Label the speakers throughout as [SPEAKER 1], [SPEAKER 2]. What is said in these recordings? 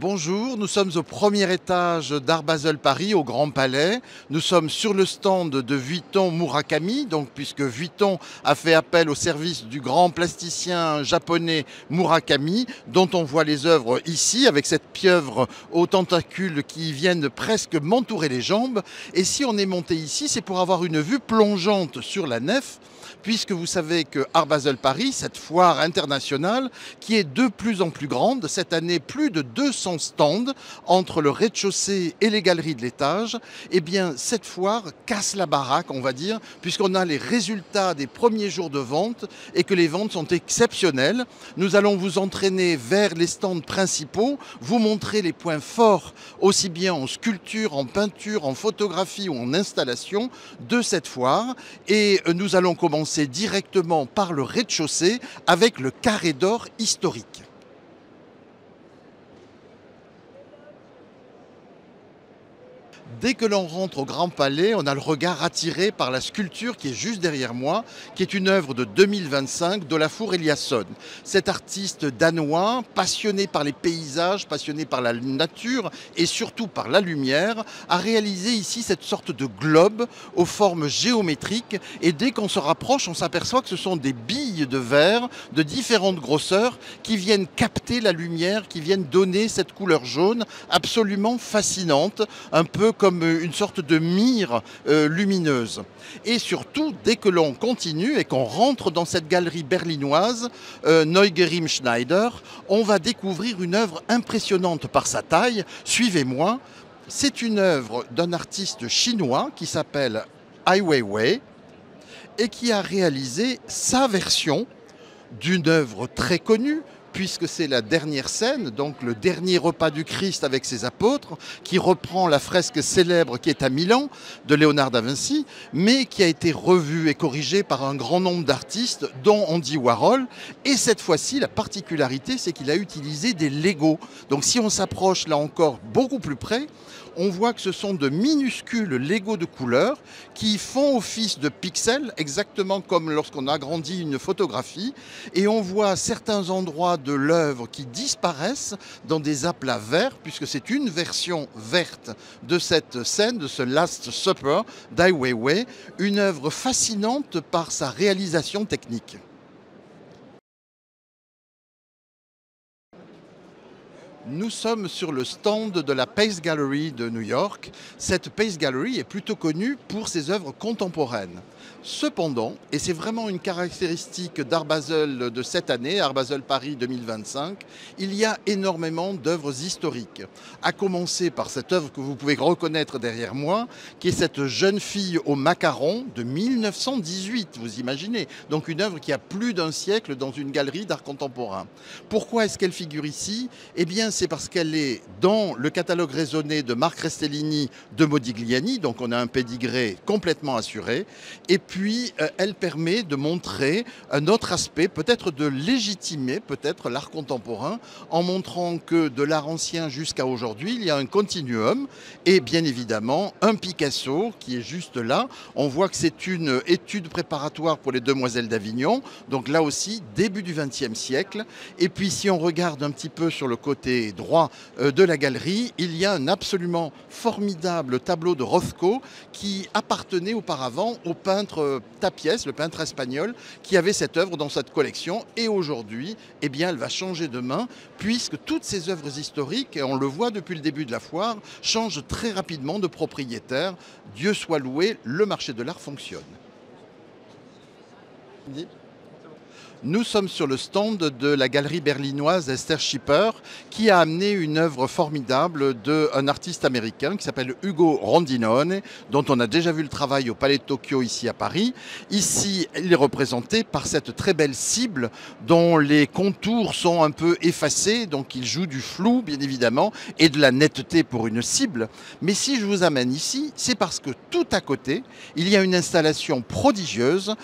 [SPEAKER 1] Bonjour, nous sommes au premier étage d'Art Basel Paris, au Grand Palais. Nous sommes sur le stand de Vuitton Murakami, donc puisque Vuitton a fait appel au service du grand plasticien japonais Murakami, dont on voit les œuvres ici, avec cette pieuvre aux tentacules qui viennent presque m'entourer les jambes. Et si on est monté ici, c'est pour avoir une vue plongeante sur la nef, puisque vous savez que Art Basel Paris, cette foire internationale, qui est de plus en plus grande, cette année plus de 200 stands entre le rez-de-chaussée et les galeries de l'étage, eh bien cette foire casse la baraque, on va dire, puisqu'on a les résultats des premiers jours de vente et que les ventes sont exceptionnelles. Nous allons vous entraîner vers les stands principaux, vous montrer les points forts, aussi bien en sculpture, en peinture, en photographie ou en installation de cette foire. Et nous allons commencer directement par le rez-de-chaussée avec le Carré d'Or historique. Dès que l'on rentre au Grand Palais, on a le regard attiré par la sculpture qui est juste derrière moi, qui est une œuvre de 2025 d'Olafur Eliasson. Cet artiste danois, passionné par les paysages, passionné par la nature et surtout par la lumière, a réalisé ici cette sorte de globe aux formes géométriques. Et dès qu'on se rapproche, on s'aperçoit que ce sont des billes de verre de différentes grosseurs qui viennent capter la lumière, qui viennent donner cette couleur jaune absolument fascinante, un peu comme une sorte de mire lumineuse. Et surtout, dès que l'on continue et qu'on rentre dans cette galerie berlinoise, Neugerim Schneider, on va découvrir une œuvre impressionnante par sa taille. Suivez-moi. C'est une œuvre d'un artiste chinois qui s'appelle Ai Weiwei et qui a réalisé sa version d'une œuvre très connue, puisque c'est la dernière scène, donc le dernier repas du Christ avec ses apôtres, qui reprend la fresque célèbre qui est à Milan de Léonard da Vinci, mais qui a été revue et corrigée par un grand nombre d'artistes, dont Andy Warhol. Et cette fois-ci, la particularité, c'est qu'il a utilisé des Legos. Donc si on s'approche là encore beaucoup plus près, on voit que ce sont de minuscules Legos de couleur qui font office de pixels, exactement comme lorsqu'on agrandit une photographie. Et on voit certains endroits de l'œuvre qui disparaissent dans des aplats verts, puisque c'est une version verte de cette scène, de ce Last Supper d'Ai Weiwei, une œuvre fascinante par sa réalisation technique. Nous sommes sur le stand de la Pace Gallery de New York. Cette Pace Gallery est plutôt connue pour ses œuvres contemporaines. Cependant, et c'est vraiment une caractéristique d'Art Basel de cette année, Art Basel Paris 2025, il y a énormément d'œuvres historiques. À commencer par cette œuvre que vous pouvez reconnaître derrière moi, qui est cette jeune fille au macaron de 1918, vous imaginez. Donc une œuvre qui a plus d'un siècle dans une galerie d'art contemporain. Pourquoi est-ce qu'elle figure ici? Eh bien, c'est parce qu'elle est dans le catalogue raisonné de Marc Restellini de Modigliani, donc on a un pédigré complètement assuré. Et puis, elle permet de montrer un autre aspect, peut-être de légitimer peut-être l'art contemporain, en montrant que de l'art ancien jusqu'à aujourd'hui, il y a un continuum et bien évidemment un Picasso qui est juste là. On voit que c'est une étude préparatoire pour les Demoiselles d'Avignon, donc là aussi début du XXe siècle. Et puis si on regarde un petit peu sur le côté droit de la galerie, il y a un absolument formidable tableau de Rothko qui appartenait auparavant au peintre Tapies, le peintre espagnol, qui avait cette œuvre dans cette collection. Et aujourd'hui, eh bien, elle va changer de main, puisque toutes ces œuvres historiques, et on le voit depuis le début de la foire, changent très rapidement de propriétaire. Dieu soit loué, le marché de l'art fonctionne. Nous sommes sur le stand de la galerie berlinoise Esther Schipper qui a amené une œuvre formidable d'un artiste américain qui s'appelle Ugo Rondinone, dont on a déjà vu le travail au Palais de Tokyo ici à Paris. Ici, il est représenté par cette très belle cible dont les contours sont un peu effacés, donc il joue du flou bien évidemment et de la netteté pour une cible. Mais si je vous amène ici, c'est parce que tout à côté, il y a une installation prodigieuse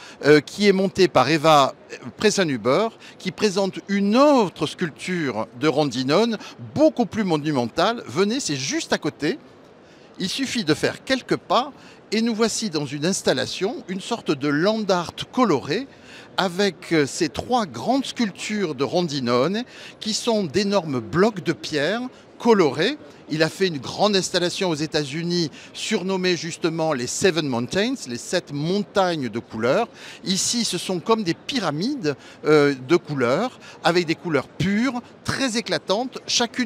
[SPEAKER 1] qui est montée par Eva Pressenhuber, qui présente une autre sculpture de Rondinone, beaucoup plus monumentale. Venez, c'est juste à côté. Il suffit de faire quelques pas et nous voici dans une installation, une sorte de land art coloré, avec ces trois grandes sculptures de Rondinone qui sont d'énormes blocs de pierre coloré. Il a fait une grande installation aux États-Unis surnommée justement les Seven Mountains, les 7 montagnes de couleurs. Ici, ce sont comme des pyramides de couleurs, avec des couleurs pures, très éclatantes. Chaque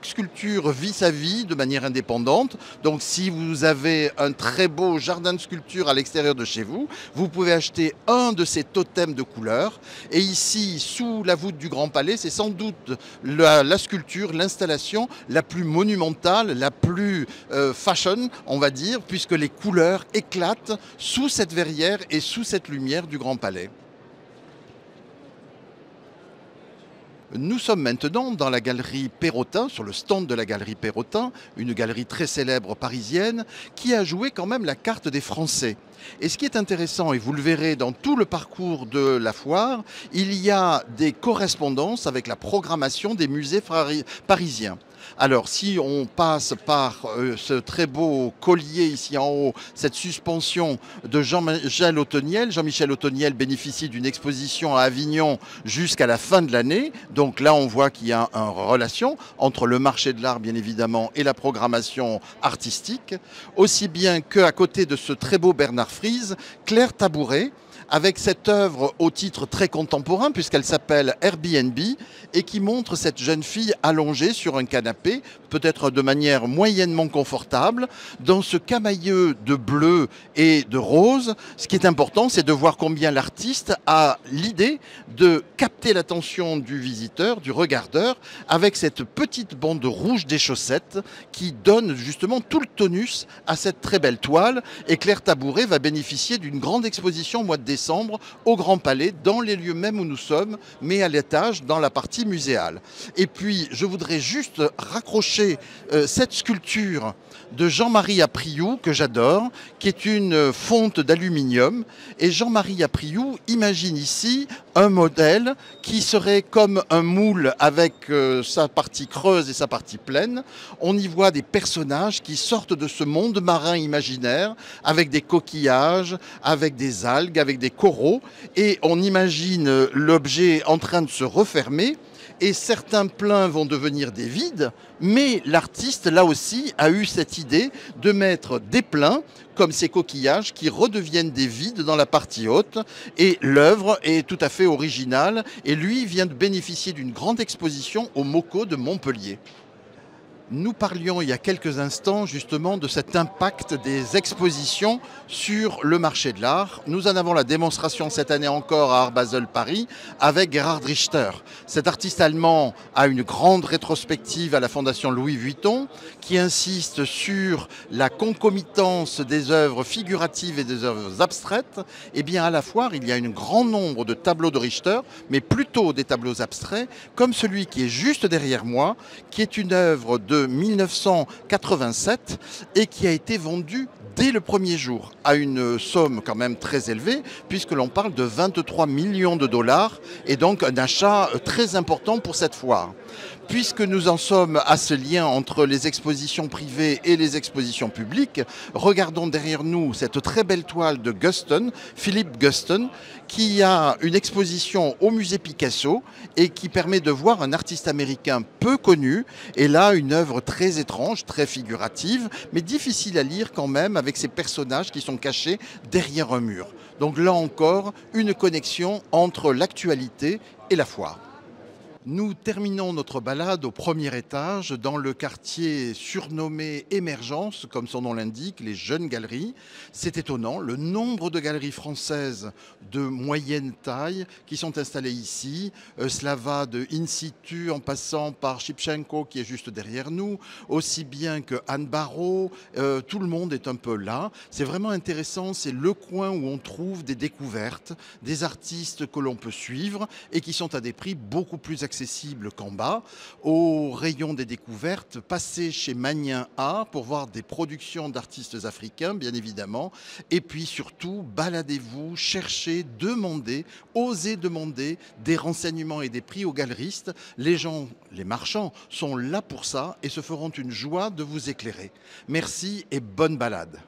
[SPEAKER 1] sculpture vit sa vie de manière indépendante. Donc si vous avez un très beau jardin de sculpture à l'extérieur de chez vous, vous pouvez acheter un de ces totems de couleurs. Et ici, sous la voûte du Grand Palais, c'est sans doute la sculpture, l'installation la plus monumentale, la plus fashion, on va dire, puisque les couleurs éclatent sous cette verrière et sous cette lumière du Grand Palais. Nous sommes maintenant dans la galerie Perrotin, sur le stand de la galerie Perrotin, une galerie très célèbre parisienne qui a joué quand même la carte des Français. Et ce qui est intéressant, et vous le verrez dans tout le parcours de la foire, il y a des correspondances avec la programmation des musées parisiens. Alors, si on passe par ce très beau collier ici en haut, cette suspension de Jean-Michel Othoniel. Jean-Michel Othoniel bénéficie d'une exposition à Avignon jusqu'à la fin de l'année. Donc là, on voit qu'il y a une relation entre le marché de l'art, bien évidemment, et la programmation artistique. Aussi bien qu'à côté de ce très beau Bernard Friese, Claire Tabouret, avec cette œuvre au titre très contemporain puisqu'elle s'appelle Airbnb et qui montre cette jeune fille allongée sur un canapé, peut-être de manière moyennement confortable, dans ce camailleux de bleu et de rose. Ce qui est important, c'est de voir combien l'artiste a l'idée de capter l'attention du visiteur, du regardeur, avec cette petite bande rouge des chaussettes qui donne justement tout le tonus à cette très belle toile. Et Claire Tabouret va bénéficier d'une grande exposition au mois de décembre au Grand Palais, dans les lieux mêmes où nous sommes, mais à l'étage, dans la partie muséale. Et puis, je voudrais juste raccrocher cette sculpture de Jean-Marie Apriou, que j'adore, qui est une fonte d'aluminium. Et Jean-Marie Apriou imagine ici un modèle qui serait comme un moule avec sa partie creuse et sa partie pleine. On y voit des personnages qui sortent de ce monde marin imaginaire, avec des coquillages, avec des algues, avec des coraux. Et on imagine l'objet en train de se refermer. Et certains pleins vont devenir des vides, mais l'artiste, là aussi, a eu cette idée de mettre des pleins, comme ces coquillages, qui redeviennent des vides dans la partie haute. Et l'œuvre est tout à fait originale, et lui vient de bénéficier d'une grande exposition au MoCo de Montpellier. Nous parlions il y a quelques instants justement de cet impact des expositions sur le marché de l'art. Nous en avons la démonstration cette année encore à Art Basel Paris avec Gerhard Richter. Cet artiste allemand a une grande rétrospective à la Fondation Louis Vuitton qui insiste sur la concomitance des œuvres figuratives et des œuvres abstraites. Et bien à la foire, il y a un grand nombre de tableaux de Richter, mais plutôt des tableaux abstraits, comme celui qui est juste derrière moi, qui est une œuvre de 1987 et qui a été vendu dès le premier jour à une somme quand même très élevée puisque l'on parle de 23 millions de dollars et donc un achat très important pour cette foire. Puisque nous en sommes à ce lien entre les expositions privées et les expositions publiques, regardons derrière nous cette très belle toile de Guston, Philippe Guston, qui a une exposition au musée Picasso et qui permet de voir un artiste américain peu connu, et là une œuvre très étrange, très figurative, mais difficile à lire quand même avec ces personnages qui sont cachés derrière un mur. Donc là encore, une connexion entre l'actualité et la foire. Nous terminons notre balade au premier étage dans le quartier surnommé Émergence, comme son nom l'indique, les jeunes galeries. C'est étonnant, le nombre de galeries françaises de moyenne taille qui sont installées ici. Cela va de In Situ en passant par Shipchenko qui est juste derrière nous, aussi bien que Anne Barrault, tout le monde est un peu là. C'est vraiment intéressant, c'est le coin où on trouve des découvertes, des artistes que l'on peut suivre et qui sont à des prix beaucoup plus accessibles qu'en bas. Au rayon des découvertes, passez chez Magnin A pour voir des productions d'artistes africains, bien évidemment. Et puis surtout, baladez-vous, cherchez, demandez, osez demander des renseignements et des prix aux galeristes. Les gens, les marchands, sont là pour ça et se feront une joie de vous éclairer. Merci et bonne balade.